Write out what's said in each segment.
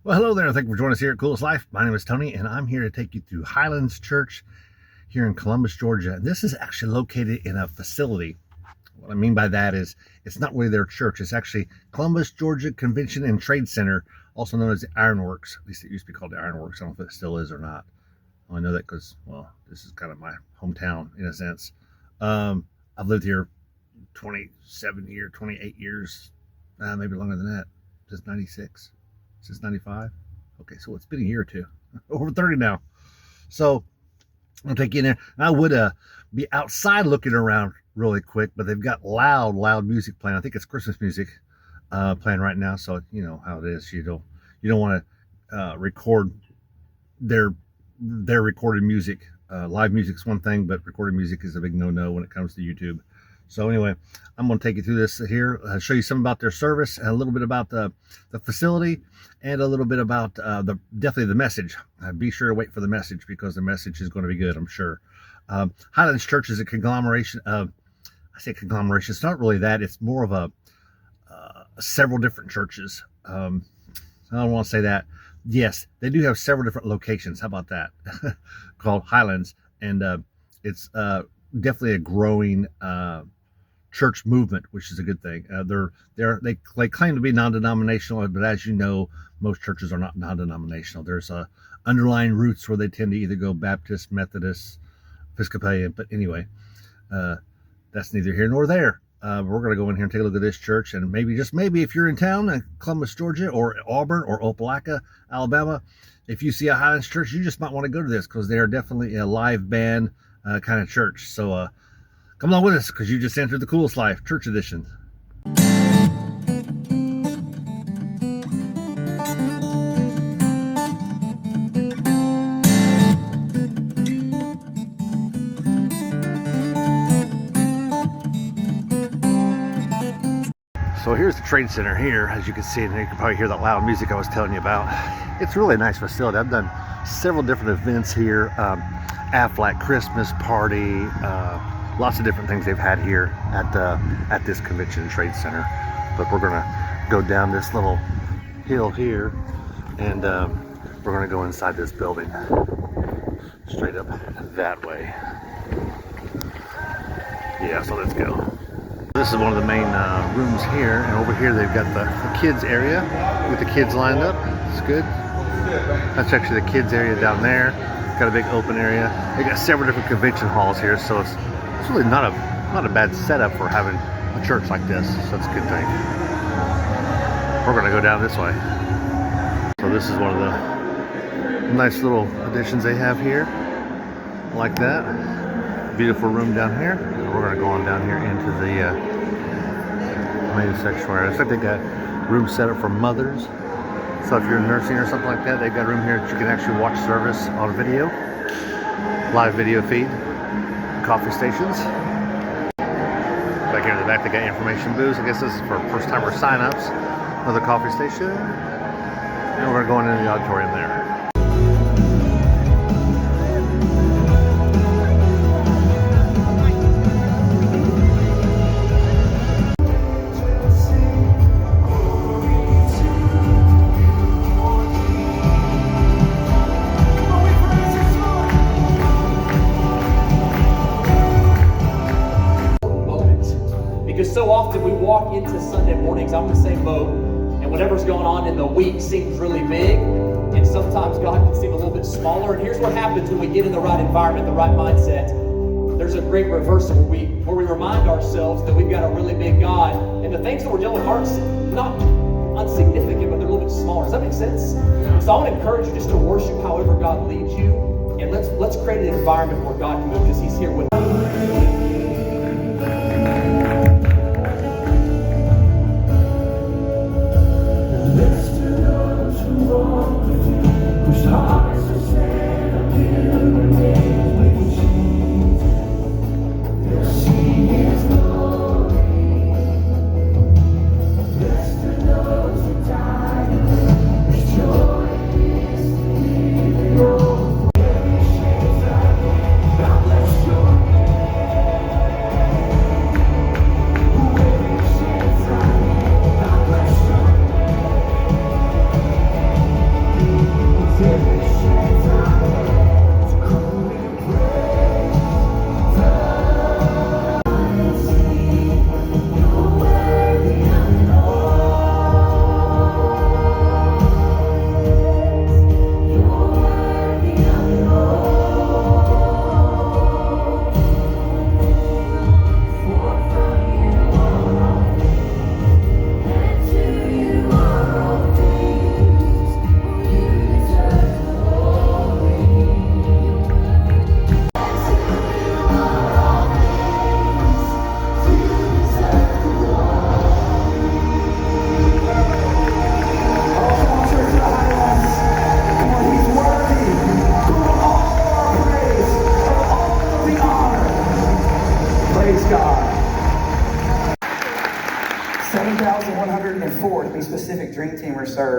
Well, hello there. Thank you for joining us here at Coolest Life. My name is Tony, and I'm here to take you through Highlands Church here in Columbus, Georgia. And this is actually located in a facility. What I mean by that is it's not really their church. It's actually Columbus, Georgia Convention and Trade Center, also known as the Ironworks. At least it used to be called the Ironworks. I don't know if it still is or not. I know that because, well, this is kind of my hometown in a sense. I've lived here 28 years, maybe longer than that, since 96. Since 95. Okay, so it's been a year or two. Over 30 now. So I'll take you in there. I would be outside looking around really quick, but they've got loud music playing. I think it's Christmas music playing right now. So you know how it is. You don't want to record their recorded music. Live music's one thing, but recorded music is a big no-no when it comes to YouTube. So anyway, I'm going to take you through this here, show you some about their service, a little bit about the facility, and a little bit about definitely the message. Be sure to wait for the message because the message is going to be good, I'm sure. Highlands Church is a conglomeration of, I say conglomeration, it's not really that, it's more of a several different churches. I don't want to say that. Yes, they do have several different locations. How about that? Called Highlands, and it's definitely a growing church movement, which is a good thing. They claim to be non-denominational, but as you know, most churches are not non-denominational. There's underlying roots where they tend to either go Baptist, Methodist, Episcopalian. But anyway, that's neither here nor there. We're going to go in here and take a look at this church, and maybe, just maybe, if you're in town in Columbus, Georgia, or Auburn, or Opelika, Alabama, if you see a Highlands Church, you just might want to go to this because they are definitely a live band kind of church. So come along with us because you just entered the Coolest Life Church Edition. So here's the trade center here, as you can see, and you can probably hear that loud music I was telling you about. It's really a nice facility. I've done several different events here, Aflac Christmas party, lots of different things they've had here at this convention and trade center. But we're gonna go down this little hill here, and we're gonna go inside this building, straight up that way. Yeah, so let's go. This is one of the main rooms here, and over here they've got the kids area with the kids lined up. It's good. That's actually the kids area down there. Got a big open area. They got several different convention halls here, so it's really not a bad setup for having a church like this. So that's a good thing. We're gonna go down this way. So this is one of the nice little additions they have here, like that. Beautiful room down here. We're going to go on down here into the main section area. Looks like they got room set up for mothers. So if you're nursing or something like that, they've got room here that you can actually watch service on video, live video feed, coffee stations. Back here in the back, they got information booths. I guess this is for first timer sign-ups. Another coffee station. And we're going into the auditorium there. Because so often we walk into Sunday mornings, I'm in the same boat, and whatever's going on in the week seems really big, and sometimes God can seem a little bit smaller. And here's what happens when we get in the right environment, the right mindset. There's a great reversal where we remind ourselves that we've got a really big God, and the things that we're dealing with aren't not insignificant, but they're a little bit smaller. Does that make sense? So I want to encourage you just to worship however God leads you, and let's create an environment where God can move, because He's here with us.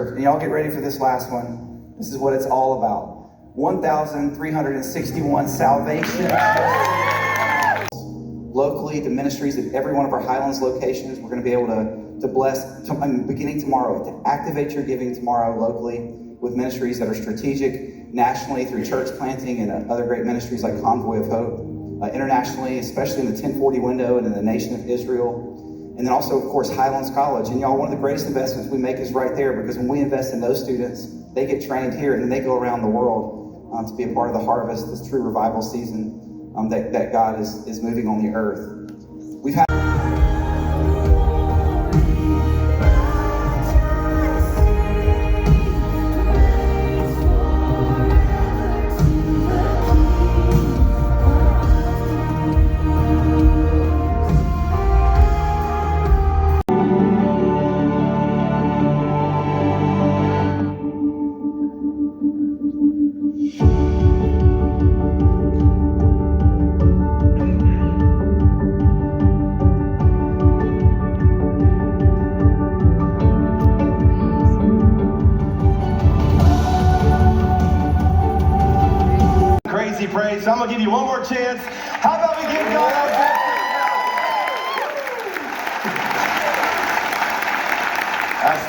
served. And y'all get ready for this last one. This is what it's all about. 1,361 salvations. Locally, the ministries at every one of our Highlands locations, we're going to be able to bless, beginning tomorrow, to activate your giving tomorrow locally with ministries that are strategic, nationally through church planting and other great ministries like Convoy of Hope, internationally, especially in the 1040 window and in the nation of Israel. And then also, of course, Highlands College. And y'all, one of the greatest investments we make is right there, because when we invest in those students, they get trained here and then they go around the world to be a part of the harvest, this true revival season that God is moving on the earth. We've had crazy praise. So I'm going to give you one more chance. How about we give God our best?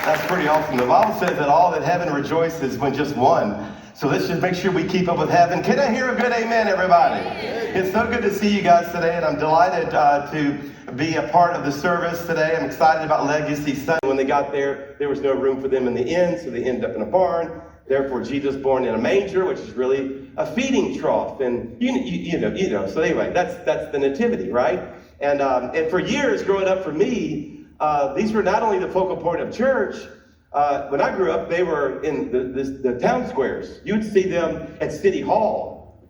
That's pretty awesome. The Bible says that all that heaven rejoices when just one. So let's just make sure we keep up with heaven. Can I hear a good amen, everybody? It's so good to see you guys today, and I'm delighted to be a part of the service today. I'm excited about Legacy Sunday. When they got there was no room for them in the inn, so they ended up in a barn. Therefore, Jesus born in a manger, which is really a feeding trough, and you know. So anyway, that's the nativity, right? And for years growing up, for me, these were not only the focal point of church. When I grew up, they were in the town squares. You'd see them at City Hall.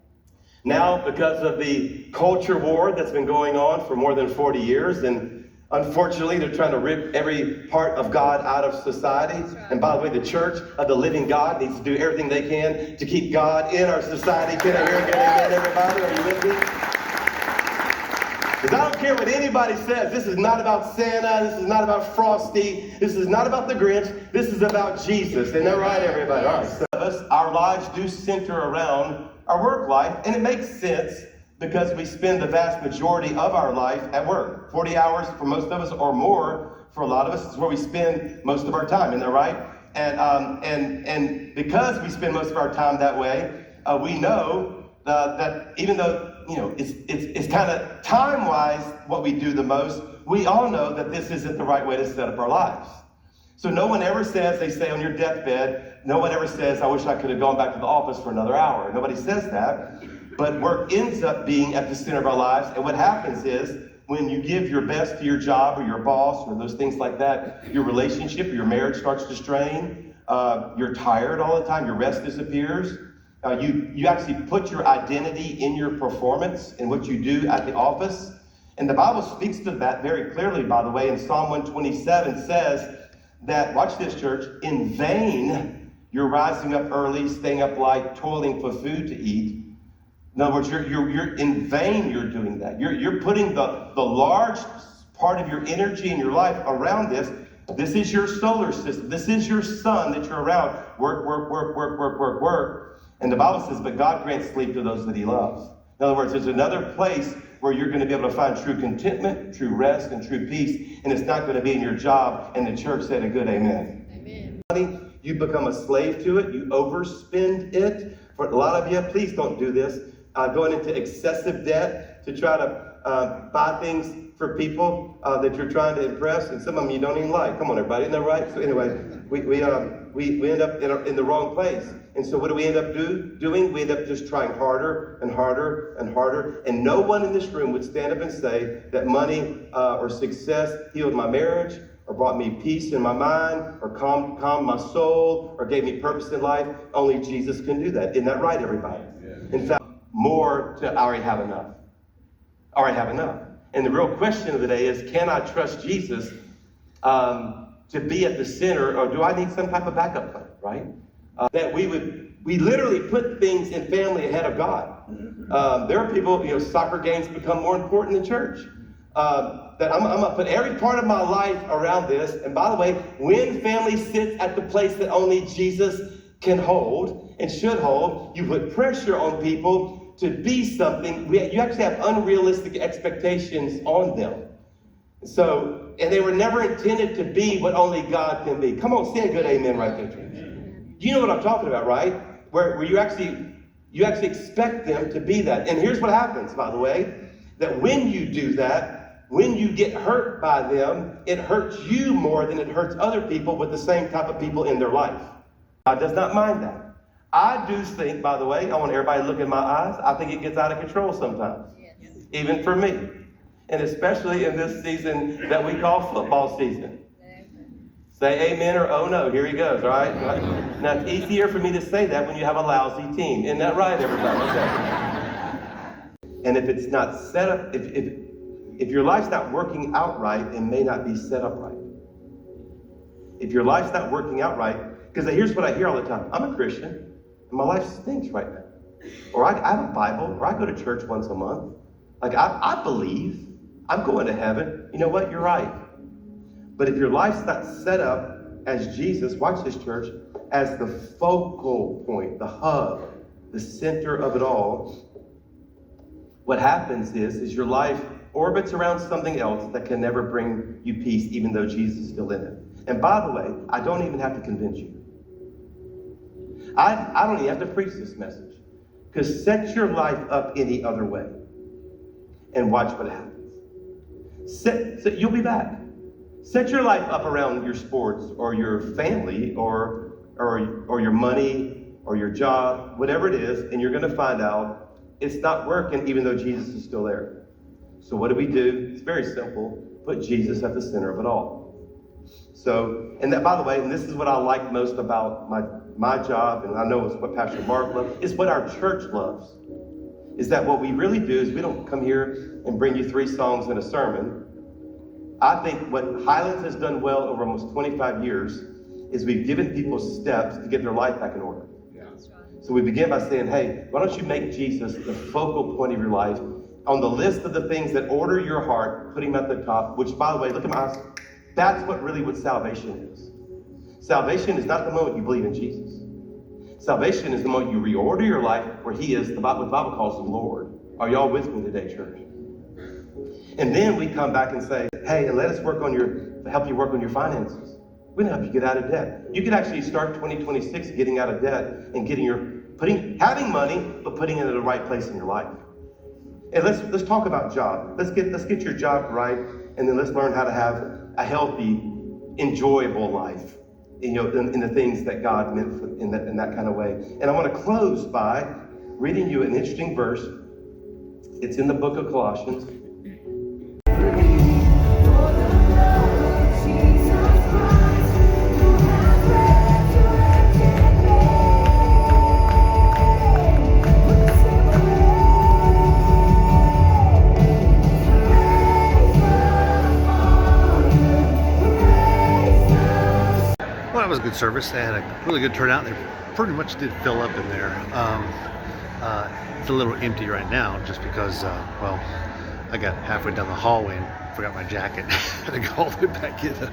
Now, because of the culture war that's been going on for more than 40 years, and unfortunately, they're trying to rip every part of God out of society. And by the way, the church of the living God needs to do everything they can to keep God in our society. Can I hear a good amen, everybody? Are you with me? Because I don't care what anybody says. This is not about Santa. This is not about Frosty. This is not about the Grinch. This is about Jesus. Isn't that right, everybody? All right. So our lives do center around our work life, and it makes sense because we spend the vast majority of our life at work. 40 hours for most of us, or more for a lot of us, is where we spend most of our time. Isn't that right? And because we spend most of our time that way, we know that even though it's kind of time-wise what we do the most, we all know that this isn't the right way to set up our lives. So no one ever says, they say on your deathbed, no one ever says, I wish I could have gone back to the office for another hour. Nobody says that. But work ends up being at the center of our lives. And what happens is, when you give your best to your job or your boss or those things like that, your relationship or your marriage starts to strain. You're tired all the time. Your rest disappears. You actually put your identity in your performance and what you do at the office. And the Bible speaks to that very clearly, by the way. In Psalm 127 says that, watch this, church, in vain you're rising up early, staying up late, toiling for food to eat. In other words, you're in vain you're doing that. You're putting the large part of your energy in your life around this. This is your solar system. This is your sun that you're around. Work, work, work, work, work, work, work. And the Bible says, but God grants sleep to those that he loves. In other words, there's another place where you're going to be able to find true contentment, true rest, and true peace. And it's not going to be in your job. And the church said a good amen. Amen. You become a slave to it. You overspend it. For a lot of you, please don't do this. Going into excessive debt to try to buy things for people that you're trying to impress, and some of them you don't even like. Come on, everybody, isn't that right? So anyway, we end up in the wrong place. And so what do we end up doing? We end up just trying harder and harder and harder. And no one in this room would stand up and say that money or success healed my marriage, or brought me peace in my mind, or calmed my soul, or gave me purpose in life. Only Jesus can do that. Isn't that right, everybody? Yeah. In fact, more to already have enough. Already have enough. And the real question of the day is, can I trust Jesus to be at the center, or do I need some type of backup plan, right? That we literally put things in family ahead of God. There are people, soccer games become more important than church. that I'm going to put every part of my life around this. And by the way, when family sits at the place that only Jesus can hold and should hold, you put pressure on people to be something. You actually have unrealistic expectations on them. So, and they were never intended to be what only God can be. Come on, say a good amen right there, church. You know what I'm talking about, right? Where you actually expect them to be that. And here's what happens, by the way, that when you do that, when you get hurt by them, it hurts you more than it hurts other people with the same type of people in their life. God does not mind that. I do think, by the way, I want everybody to look in my eyes, I think it gets out of control sometimes, even for me. And especially in this season that we call football season. Say amen or oh no, here he goes, all right? Now, it's easier for me to say that when you have a lousy team. Isn't that right, everybody? And if it's not set up, if your life's not working out right, it may not be set up right. If your life's not working out right, because here's what I hear all the time. I'm a Christian, and my life stinks right now. Or I have a Bible, or I go to church once a month. Like, I believe I'm going to heaven. You know what? You're right. But if your life's not set up as Jesus, watch this, church, as the focal point, the hub, the center of it all, what happens is your life orbits around something else that can never bring you peace, even though Jesus is still in it. And by the way, I don't even have to convince you. I don't even have to preach this message. Because set your life up any other way and watch what happens. You'll be back. Set your life up around your sports or your family or your money or your job, whatever it is, and you're going to find out it's not working even though Jesus is still there. So what do? It's very simple. Put Jesus at the center of it all. So, and that, by the way, and this is what I like most about my job, and I know it's what Pastor Mark loves, it's what our church loves. Is that what we really do is we don't come here and bring you 3 songs and a sermon. I think what Highlands has done well over almost 25 years is we've given people steps to get their life back in order. Yeah. So we begin by saying, hey, why don't you make Jesus the focal point of your life on the list of the things that order your heart, put him at the top, which, by the way, look at my eyes. That's what salvation is. Salvation is not the moment you believe in Jesus. Salvation is the moment you reorder your life where he is, what the Bible calls the Lord. Are y'all with me today, church? And then we come back and say, hey, and let us help you work on your finances. We're going to help you get out of debt. You can actually start 2026 getting out of debt and having money, but putting it in the right place in your life. And let's talk about job. Let's get your job right, and then let's learn how to have a healthy, enjoyable life. In the things that God meant in that kind of way. And I want to close by reading you an interesting verse. It's in the book of Colossians. Well, that was a good service. They had a really good turnout. They pretty much did fill up in there. It's a little empty right now just because, I got halfway down the hallway and forgot my jacket. I had to go all the way back in to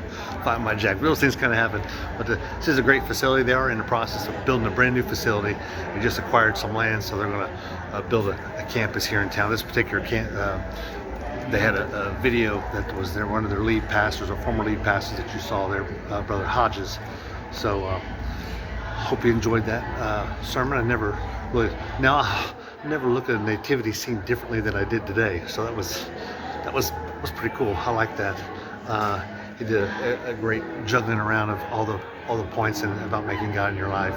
find my jacket. Those things kind of happen. But this is a great facility. They are in the process of building a brand new facility. They just acquired some land, so they're going to build a campus here in town. This particular they had a video that was there, one of their lead pastors, or former lead pastors that you saw there, Brother Hodges. So hope you enjoyed that sermon. I never looked at a nativity scene differently than I did today. So that was pretty cool. I like that. He did a great juggling around of all the points and about making God in your life,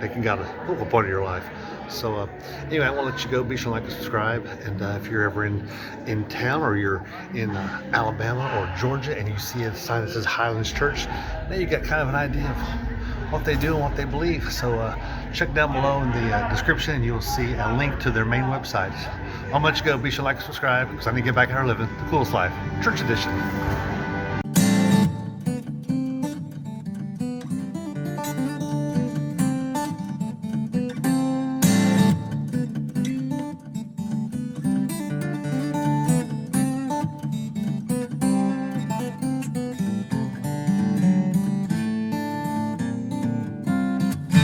making God a focal point of your life. So anyway, I want to let you go. Be sure to like and subscribe. And if you're ever in town, or you're in Alabama or Georgia, and you see a sign that says Highlands Church, now you got kind of an idea of what they do and what they believe. So check down below in the description, and you'll see a link to their main website. I'll let you go. Be sure to like and subscribe, because I need to get back in our living the coolest life, Church Edition.